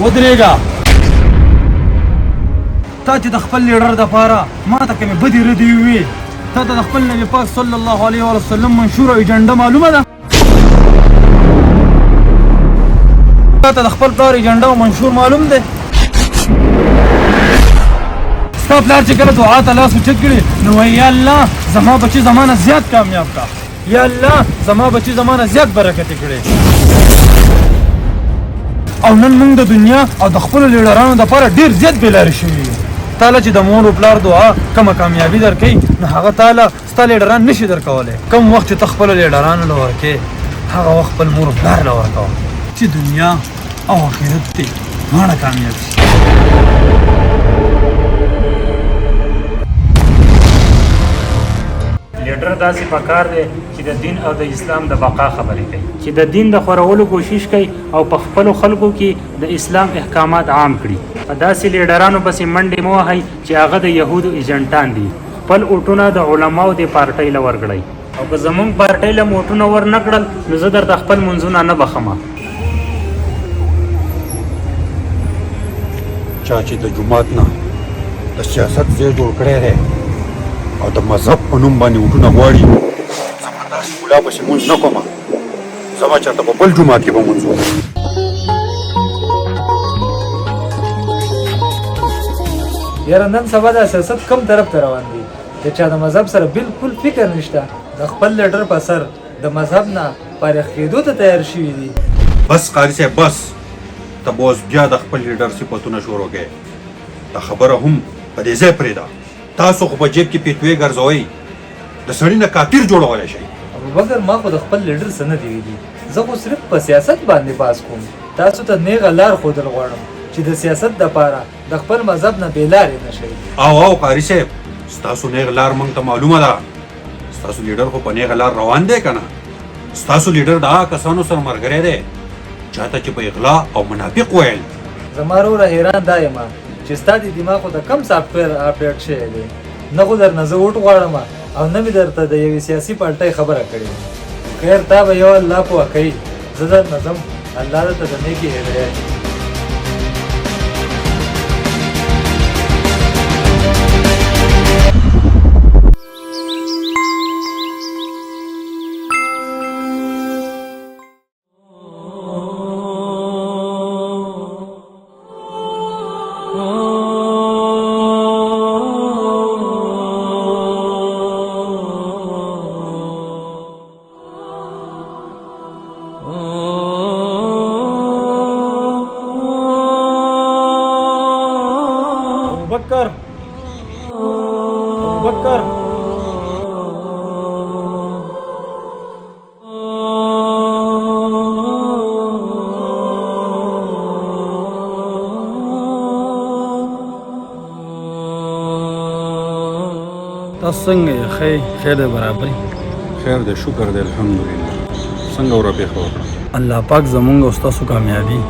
ودرېږه. تا چې د خپل لیډر دپاره ما ته کومې بدې ردې ووې، تا ته د خپل نبي پاک صلی الله علیه وسلم منشوره ایجنډه معلومه ده؟ تا ته د خپل پلار ایجنډه او منشور معلوم دی؟ ستا پلار چې کله دعا ته لاس اوچت کړي نو وایي یا الله زما بچي زما نه زیات کامیاب کا، یا الله زما بچي زما نه زیات برکتې کړي. او نن موږ د دنیا او د خپلو لیډرانو دپاره ډېر زیات بېلارې شوي یو. تاله چې د مور و پلار دعا کومه کامیابي درکوي نو هغه تاله ستا لیډران نشي درکولی. کوم وخت چې ته خپلو لیډرانو له ورکې هغه وخت خپل مور و پلار له ورکوه چې دنیا او آخرت دې دواړه کامیاب شي. لیډر داسې پکار دی چې د دین او د اسلام د بقا خبرې کوي، چې د دین د خورولو کوشش کوي او په خپلو خلکو کې د اسلام احکامات عام کړي. په داسې لیډرانو پسې منډې مه وهئ چې هغه د یهودو ایجنټان دي. خپل اوټونه د علماو د پارټۍ له ورکړئ، او که زمونږ پارټۍ له اوټونه ور نه کړل نو زه درته خپل منځونه نه بخمه. چا چې د جومات نه د سیاست ځای جوړ کړی دی او د مذهب په نوم باندې اوټونه غواړي، زما داسې ملا پسې مونځ نه کومه، زما چېرته په بل جومات کې به مونځ وکړم. یاره نن سبا د سیاست کم طرف ته روان دي، د چا د مذهب سره بالکل فکر نشته، د خپل لیډر په سر د مذهب نه فارغ کېدو ته تیار شوي دي. بس قاري صاحب بس، ته به اوس بیا د خپل لیډر صفتونه شروع کوې. دا خبره هم په دې ځای پرېږده. تاسو خو په جیب کې پیتوې ګرځوئ، د سړي نه کاتر جوړولی شئ. ابوبکر ما خو د خپل لیډر څه نه دي ویلي، زه خو صرف په سیاست باندې باز کوم. تاسو ته نیغه لار ښودل غواړم چې د سیاست دپاره د خپل مذهب نه بېلارې نه شئ. او قاري صاحب ستاسو نیغه لار موږ ته معلومه ده. ستاسو لیډر خو په نیغه لار روان دی که نه؟ ستاسو لیډر د هغه کسانو سره ملګری دی چاته چې په اغلا او منافق ویل. زما وروره حیران دا یم چې ستا د دماغ خو د کم سافټویر اپډیټ شوی دی. نه خو درنه زه ووټ غواړم او نه مې درته د یوې سیاسي پارټۍ خبره کړې. خیر تا به یو الله پوه کوي، زه درنه ځم. الله درته د نیکې هدایت. ابوبکر ابوبکر تاسو څنګه یې؟ خیر دی برابري؟ خیر دی شکر دی الحمدلله. څنګه ورپې ښه وکړه؟ الله پاک زمونږ او ستاسو کامیابي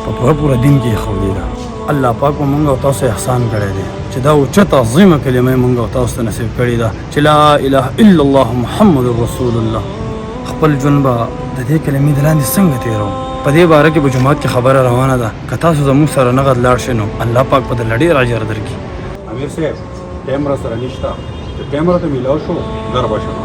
په پوره دین کې ایښودې ده. الله پاک په مونږ او تاسو احسان کړی دی چې دا اوچته عظیمه کلمه مونږ او تاسو ته نصیب کړې ده چې لا اله الا الله محمد رسول الله. خپل ژوند به د دې کلمې د لاندې څنګه تېروو؟ په دې باره کې په جومات کې خبره روانه ده، که تاسو زموږ سره نغد لاړ شئ نو الله پاک په درله ډېر اجر درکړي. امیر صاحب ټایم را سره نشته، چې ټایم راته میلاو شو در به شم.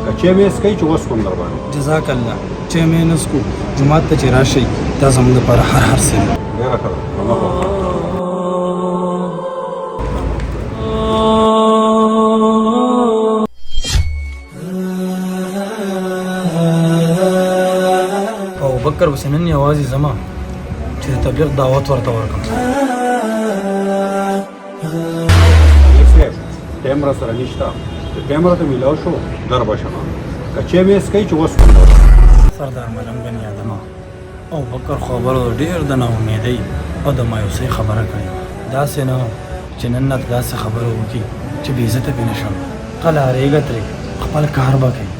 که چای مې څښئ چې وڅښم در باندې. جزاک الله. چای مې نه څښو، جومات ته چې راشئ دا زموږ دپاره هر څه دی. ډېره ښه ده. ابوبکر اوس نن یوازې ځمه چې د تبلیغ دعوت ورته ورکړم. امیر صاحب ټایم را سره نشته، چې ټایم راته میلاو شو در به شم. که چای مې څښئ چې وڅښم در باندې. سردار ملنګ بن ادمه ابوبکر خبرو ډېر د ناامیدۍ او د مایوسۍ خبره کړې. داسې نه چې نن نه داسې خبره وکړي چې بې عزته پرې نه شم. قلاریږه ترې خپل کار به کوي.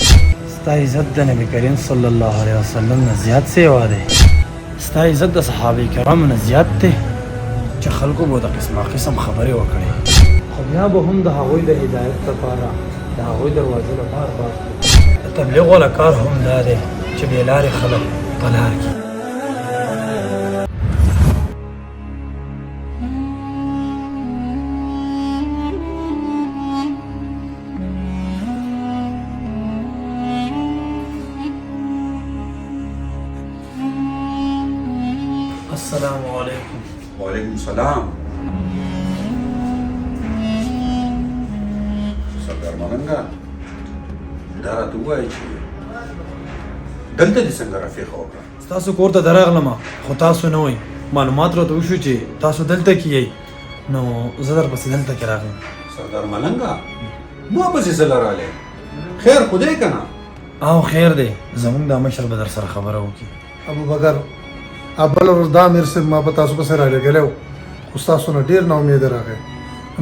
ستا عزت د نبي کریم صلی الله علیه وسلم نه زیات سیوا دی. ستا عزت د صحابه کرامو نه زیات دی چې خلکو به د قسمه قسم خبرې وکړي. خو بیا به هم د هغوی د هدایت لپاره د هغوی دروازې لپاره بار د تبلیغ والا کار هم دا دی چې بې لارې خلک په لار کړي. السلام علیکم. وعلیکم سلام. سردار ملنګه دا راته ووایه چې دلته دې څنګه رافیقه وکړه؟ تاسو کور ته درغلم خو تاسو نه وئ. معلومات راته وشو چې تاسو دلته کې یئ نو زه درپسې دلته کې راغلم. سردار ملنګه ما پسې څه لرالی؟ خیر خو دی که نه؟ او خیر دی زمونږ دا مشر به در سره خبره وکړي. ابوبکر بل ورځ دا امیر صاحب ما په تاسو پسې رالېږلی و خو ستاسو نه ډېر نا امیده راغی.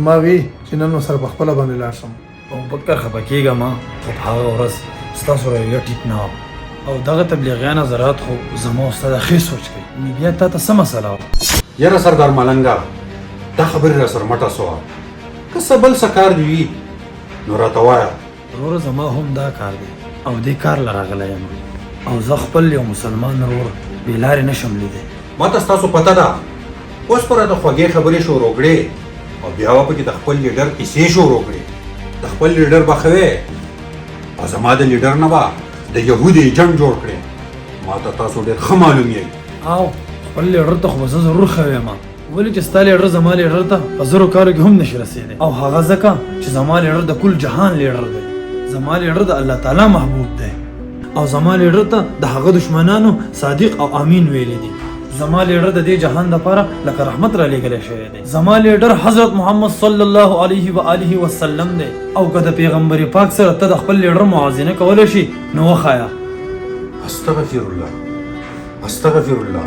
ما وی چې نن ورسره په خپله باندې لاړ شم. ابوبکر خفه کېږه ما خو په هغه ورځ ستاسو رویه ټیټ نه وه او دغه تبلیغیان حضرات خو زما او ستا د ښې سوچ کوي. نو بیا تا ته څه مسله وه؟ یاره سردار ملنګه دا خبرې را سره مټه سوه که څه بل څه کار دې وي نو راته وایه. وروره زما هم دا کار دی او دې کار له راغلی یم او زه خپل یو مسلمان ورور بې لارې نه شم لیدی. ما ته ستاسو پته ده اوس په راته خوږې خبرې شروع کړې او بیا به پکې د خپل لیډر کیسې شروع کړې. د خپل لیډر به ښه وې او زما د لیډر نه به د یهودي جنګ جوړ کړې. ما ته تاسو ډېر ښه معلوم یئ. او خپل لیډر ته خو به زه ضرور ښه ویم ولې چې ستا لیډر زما لیډر ته په زرو کالو کې هم نشي رسېدی او هغه ځکه چې زما لیډر د کل جهان لیډر دی. زما لیډر د الله تعالی محبوب دی او زما لیډر ته د هغه دشمنانو صادق او امین ویلي دي. زما لیډر د دې جهان دپاره لکه رحمت را لېږلی شوی دی. زما لیډر حضرت محمد صلی الله علیه و آله وسلم دی او که د پیغمبر پاک سره ته د خپل لیډر موازنه کولی شي نو وښایه. استغفر الله استغفر الله.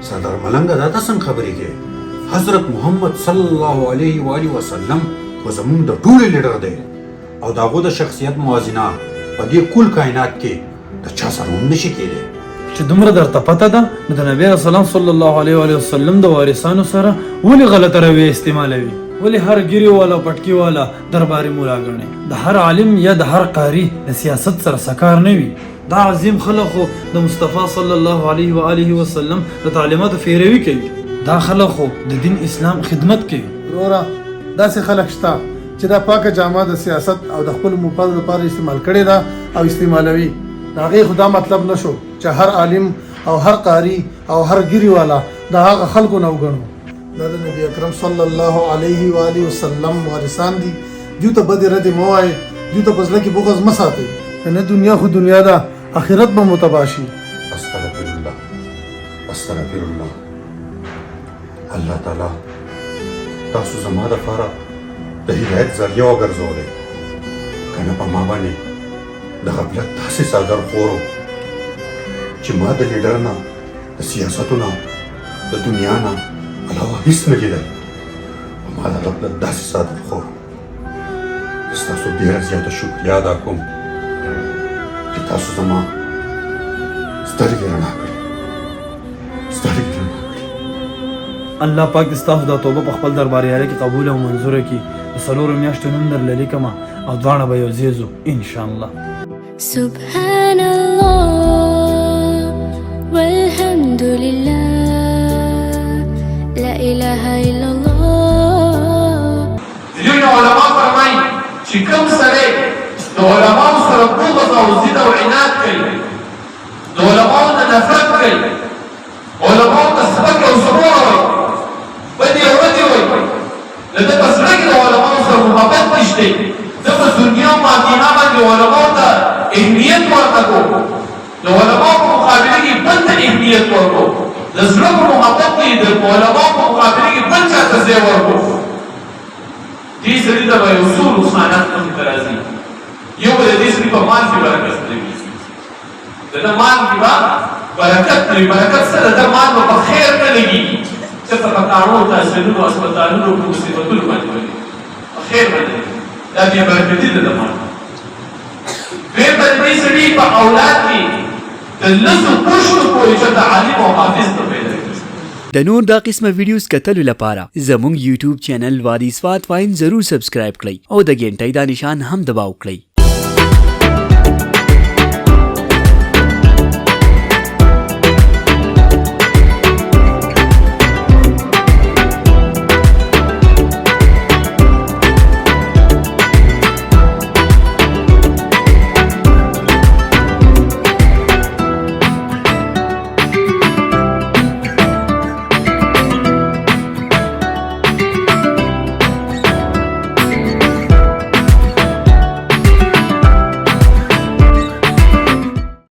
سردار ملنګه دا ته څنګه خبرې کوې؟ حضرت محمد صلی الله علیه و آله وسلم خو زمونږ د ټولو لیډر دی او د هغو د شخصیت موازنه په دې کل کائنات کې د چا سره هم نشي کېدی. چې دومره درته پته ده نو د نبي اسلام صلی الله علیه و وسلم د وارثانو سره ولې غلطه رویه استعمالوي؟ ولې هر ګیري والا پټکي والا درباري مولا ګڼي؟ د هر عالم یا د هر قاری د سیاست سره سکار نه وي. دا عظیم خلک خو د مصطفی صلی الله علیه و آله وسلم د تعلیماتو پیروي کوي. دا خلک خو د دین اسلام خدمت کوي. وروره داسې خلک شته چې دا پاکه جامه د سیاست او د خپلو مفادو لپاره استعمال کړې ده او استعمالوي. د هغې خو دا مطلب نه شو چې هر عالم او هر قاری او هر ګیري والا د هغه خلکو نه وګڼو. دا د نبي اکرم صلی الله علیه و آله وسلم وارثان دي. دوی ته بدې ردې مه وایئ، دوی ته په زړه کې بغض مه ساتئ. نه دنیا خو دنیا ده، آخرت به مو تباه شي. استغفر الله استغفر الله. الله تعالی تاسو زما دپاره د هدایت ذریعه وګرځولی که نه په ما باندې د غفلت داسې څادر خور و چې ما د لیډر نه د سیاستو نه د دنیا نه علاوه هېڅ نه لیدل. په ما د غفلت داسې څادر خور زه ستاسو ډېره زیاته شکریا ادا کوم چې تاسو زما سترګې رڼا کړې سترګې رڼا کړې. الله پاک دې ستاسو دا توبه په خپل درباریاله کې قبول او منظوره کړي. د څلورو میاشتو نوم درله لیکمه او دواړه به یو ځای ځو انشاءالله. سبحان الله والحمد لله لا إله إلا الله. ځینې علما فرمایي چې کوم سړی د علماو سره بغض او ضد او عناد کوي، د علماو نه نفرت کوي، علماو ته سپک او سپور وایي، بدې او ردې وایي، د ده په زړه کې د علماو سره محبت نشته. زه په دنیا او آخرت باندې علماو ته اهمیت ورکړو، د علماو په مقابله کې بل ته اهمیت ورکړو، د زړه په محبت کې د علماو په مقابله کې بل چا ته ځای ورکړو. دې سړي ته به یو څو نقصانات مخې ته راځي. یو به د دې سړي په مال کې برکت نه وي، د ده مال کې به برکت نه وي. برکت څه د ده مال به په خیر نه لګېږي، چېرته په کاڼو تحصیلونو هسپتالونو په مصیبتونو باندې ولګي، په خیر باندې دا بې برکتي ده د مال. دویم به د دې سړي په اولاد کې د لسو پوښتنو پورې چېرته عالم او حافظ نه پیدا کړي. د نور دا قسمه ویډیوز کتلو لپاره زموږ یوټیوب چینل وادي سوات واین ضرور سبسکرایب کړئ او د ګنټۍ دا نشان هم دباو کړئ.